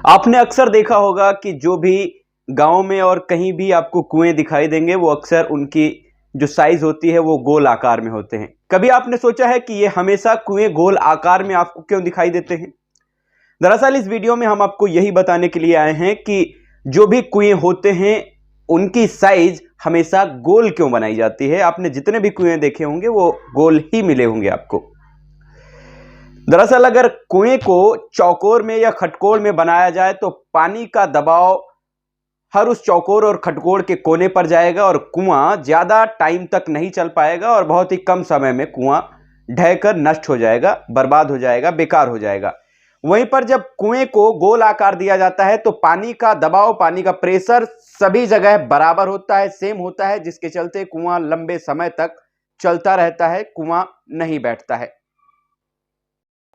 आपने अक्सर देखा होगा कि जो भी गांव में और कहीं भी आपको कुएं दिखाई देंगे वो अक्सर उनकी जो साइज होती है वो गोल आकार में होते हैं। कभी आपने सोचा है कि ये हमेशा कुएं गोल आकार में आपको क्यों दिखाई देते हैं? दरअसल इस वीडियो में हम आपको यही बताने के लिए आए हैं कि जो भी कुएं होते हैं उनकी साइज हमेशा गोल क्यों बनाई जाती है। आपने जितने भी कुएं देखे होंगे वो गोल ही मिले होंगे आपको। दरअसल अगर कुएं को चौकोर में या खटकोर में बनाया जाए तो पानी का दबाव हर उस चौकोर और खटकोर के कोने पर जाएगा और कुआं ज्यादा टाइम तक नहीं चल पाएगा और बहुत ही कम समय में कुआं ढहकर नष्ट हो जाएगा, बर्बाद हो जाएगा, बेकार हो जाएगा। वहीं पर जब कुएं को गोल आकार दिया जाता है तो पानी का दबाव, पानी का प्रेशर सभी जगह बराबर होता है, सेम होता है, जिसके चलते कुआं लंबे समय तक चलता रहता है, कुआं नहीं बैठता है।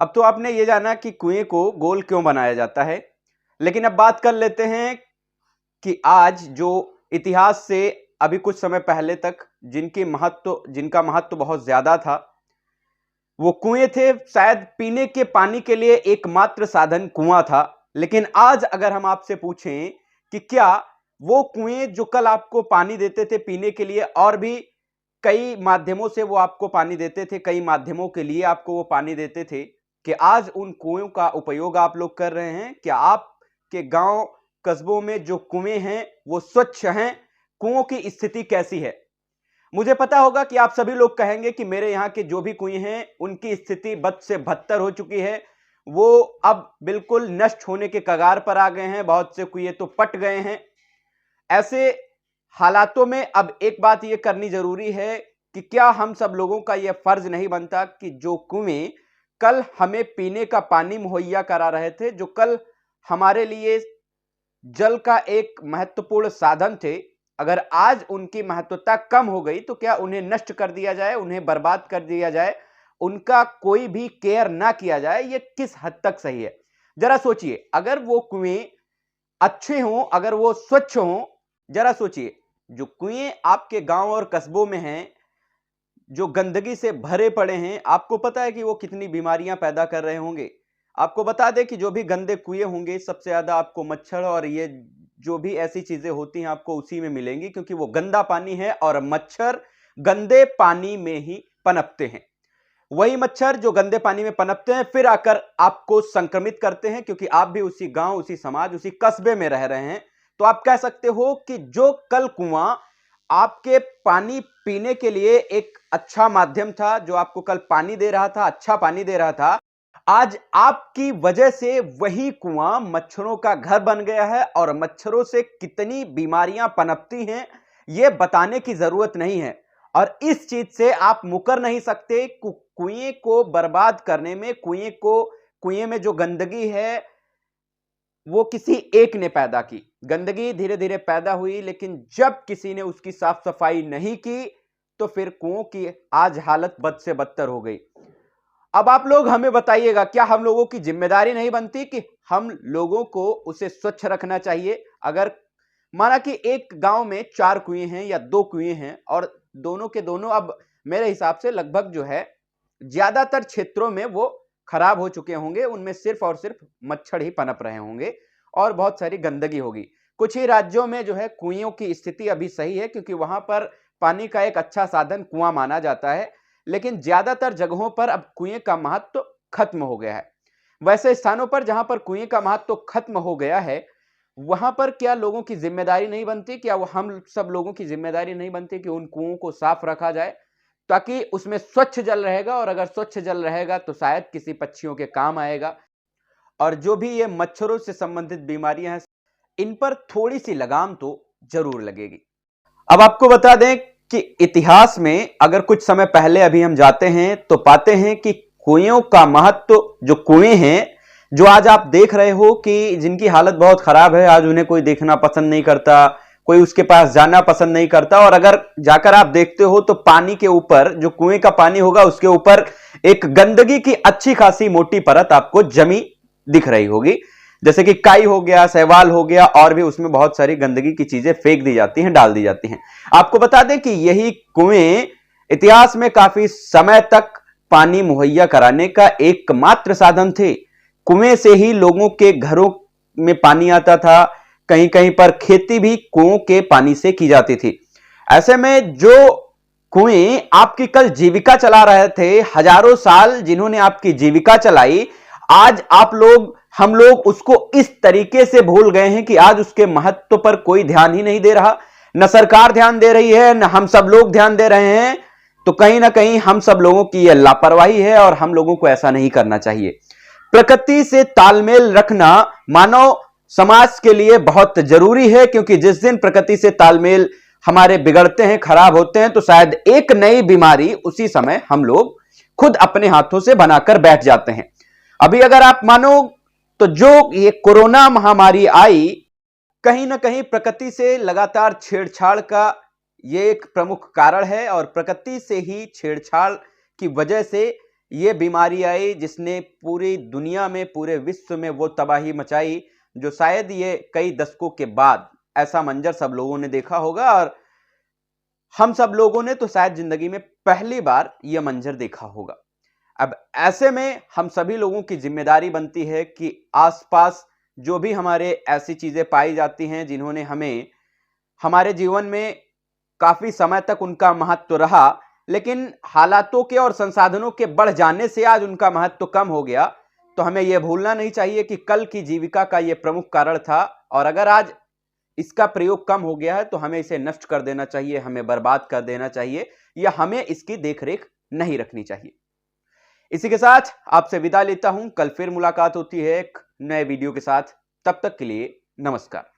अब तो आपने ये जाना कि कुएं को गोल क्यों बनाया जाता है, लेकिन अब बात कर लेते हैं कि आज जो इतिहास से अभी कुछ समय पहले तक जिनका महत्व बहुत ज्यादा था वो कुएं थे। शायद पीने के पानी के लिए एकमात्र साधन कुआं था। लेकिन आज अगर हम आपसे पूछें कि क्या वो कुएं जो कल आपको पानी देते थे पीने के लिए, और भी कई माध्यमों से वो आपको पानी देते थे, कई माध्यमों के लिए आपको वो पानी देते थे, कि आज उन कुओं का उपयोग आप लोग कर रहे हैं? क्या आपके गांव कस्बों में जो कुएं हैं वो स्वच्छ हैं? कुओं की स्थिति कैसी है? मुझे पता होगा कि आप सभी लोग कहेंगे कि मेरे यहाँ के जो भी कुएं हैं उनकी स्थिति बद से बदतर हो चुकी है, वो अब बिल्कुल नष्ट होने के कगार पर आ गए हैं, बहुत से कुएं तो पट गए हैं। ऐसे हालातों में अब एक बात यह करनी जरूरी है कि क्या हम सब लोगों का यह फर्ज नहीं बनता कि जो कुएं कल हमें पीने का पानी मुहैया करा रहे थे, जो कल हमारे लिए जल का एक महत्वपूर्ण साधन थे, अगर आज उनकी महत्वता कम हो गई तो क्या उन्हें नष्ट कर दिया जाए, उन्हें बर्बाद कर दिया जाए, उनका कोई भी केयर ना किया जाए? ये किस हद तक सही है? जरा सोचिए। अगर वो कुएं अच्छे हों, अगर वो स्वच्छ हों, जरा सोचिए जो कुएं आपके गांव और कस्बों में हैं जो गंदगी से भरे पड़े हैं, आपको पता है कि वो कितनी बीमारियां पैदा कर रहे होंगे। आपको बता दें कि जो भी गंदे कुएं होंगे सबसे ज्यादा आपको मच्छर और ये जो भी ऐसी चीजें होती हैं आपको उसी में मिलेंगी, क्योंकि वो गंदा पानी है और मच्छर गंदे पानी में ही पनपते हैं। वही मच्छर जो गंदे पानी में पनपते हैं फिर आकर आपको संक्रमित करते हैं, क्योंकि आप भी उसी गांव, उसी समाज, उसी कस्बे में रह रहे हैं। तो आप कह सकते हो कि जो कल कुआं आपके पानी पीने के लिए एक अच्छा माध्यम था, जो आपको कल पानी दे रहा था, अच्छा पानी दे रहा था, आज आपकी वजह से वही कुआं मच्छरों का घर बन गया है। और मच्छरों से कितनी बीमारियां पनपती हैं यह बताने की जरूरत नहीं है। और इस चीज से आप मुकर नहीं सकते। कुएं को बर्बाद करने में, कुएं में जो गंदगी है वो किसी एक ने पैदा की। गंदगी धीरे धीरे पैदा हुई, लेकिन जब किसी ने उसकी साफ सफाई नहीं की तो फिर कुओं की आज हालत बद से बदतर हो गई। अब आप लोग हमें बताइएगा, क्या हम लोगों की जिम्मेदारी नहीं बनती कि हम लोगों को उसे स्वच्छ रखना चाहिए? अगर माना कि एक गांव में 4 कुएं हैं या 2 कुएं हैं और दोनों के दोनों अब मेरे हिसाब से लगभग जो है ज्यादातर क्षेत्रों में वो खराब हो चुके होंगे, उनमें सिर्फ और सिर्फ मच्छर ही पनप रहे होंगे और बहुत सारी गंदगी होगी। कुछ ही राज्यों में जो है कुएं की स्थिति अभी सही है, क्योंकि वहां पर पानी का एक अच्छा साधन कुआं माना जाता है। लेकिन ज्यादातर जगहों पर अब कुएं का महत्व खत्म हो गया है। वैसे स्थानों पर जहां पर कुएं का महत्व खत्म हो गया है वहां पर क्या लोगों की जिम्मेदारी नहीं बनती, क्या वो हम सब लोगों की जिम्मेदारी नहीं बनती कि उन कुओं को साफ रखा जाए, ताकि उसमें स्वच्छ जल रहेगा, और अगर स्वच्छ जल रहेगा तो शायद किसी पक्षियों के काम आएगा। और जो भी ये मच्छरों से संबंधित बीमारियां हैं इन पर थोड़ी सी लगाम तो जरूर लगेगी। अब आपको बता दें कि इतिहास में अगर कुछ समय पहले अभी हम जाते हैं तो पाते हैं कि कुएं का महत्व, जो कुएं हैं जो आज आप देख रहे हो कि जिनकी हालत बहुत खराब है, आज उन्हें कोई देखना पसंद नहीं करता, कोई उसके पास जाना पसंद नहीं करता। और अगर जाकर आप देखते हो तो पानी के ऊपर, जो कुएं का पानी होगा उसके ऊपर एक गंदगी की अच्छी खासी मोटी परत आपको जमी दिख रही होगी, जैसे कि काई हो गया, शैवाल हो गया, और भी उसमें बहुत सारी गंदगी की चीजें फेंक दी जाती हैं, डाल दी जाती हैं। आपको बता दें कि यही कुएं इतिहास में काफी समय तक पानी मुहैया कराने का एकमात्र साधन थे। कुएं से ही लोगों के घरों में पानी आता था, कहीं कहीं पर खेती भी कुओं के पानी से की जाती थी। ऐसे में जो कुएं आपकी कल जीविका चला रहे थे, हजारों साल जिन्होंने आपकी जीविका चलाई, आज हम लोग उसको इस तरीके से भूल गए हैं कि आज उसके महत्व पर कोई ध्यान ही नहीं दे रहा। न सरकार ध्यान दे रही है, न हम सब लोग ध्यान दे रहे हैं। तो कहीं ना कहीं हम सब लोगों की यह लापरवाही है और हम लोगों को ऐसा नहीं करना चाहिए। प्रकृति से तालमेल रखना मानव समाज के लिए बहुत जरूरी है, क्योंकि जिस दिन प्रकृति से तालमेल हमारे बिगड़ते हैं, खराब होते हैं, तो शायद एक नई बीमारी उसी समय हम लोग खुद अपने हाथों से बनाकर बैठ जाते हैं। अभी अगर आप मानो तो जो ये कोरोना महामारी आई, कहीं ना कहीं प्रकृति से लगातार छेड़छाड़ का ये एक प्रमुख कारण है, और प्रकृति से ही छेड़छाड़ की वजह से ये बीमारी आई, जिसने पूरी दुनिया में, पूरे विश्व में वो तबाही मचाई जो शायद ये कई दशकों के बाद ऐसा मंजर सब लोगों ने देखा होगा। और हम सब लोगों ने तो शायद जिंदगी में पहली बार यह मंजर देखा होगा। अब ऐसे में हम सभी लोगों की जिम्मेदारी बनती है कि आसपास जो भी हमारे ऐसी चीजें पाई जाती हैं जिन्होंने हमें हमारे जीवन में काफी समय तक उनका महत्व रहा, लेकिन हालातों के और संसाधनों के बढ़ जाने से आज उनका महत्व कम हो गया, तो हमें यह भूलना नहीं चाहिए कि कल की जीविका का यह प्रमुख कारण था। और अगर आज इसका प्रयोग कम हो गया है तो हमें इसे नष्ट कर देना चाहिए, हमें बर्बाद कर देना चाहिए, या हमें इसकी देखरेख नहीं रखनी चाहिए। इसी के साथ आपसे विदा लेता हूं। कल फिर मुलाकात होती है एक नए वीडियो के साथ। तब तक के लिए नमस्कार।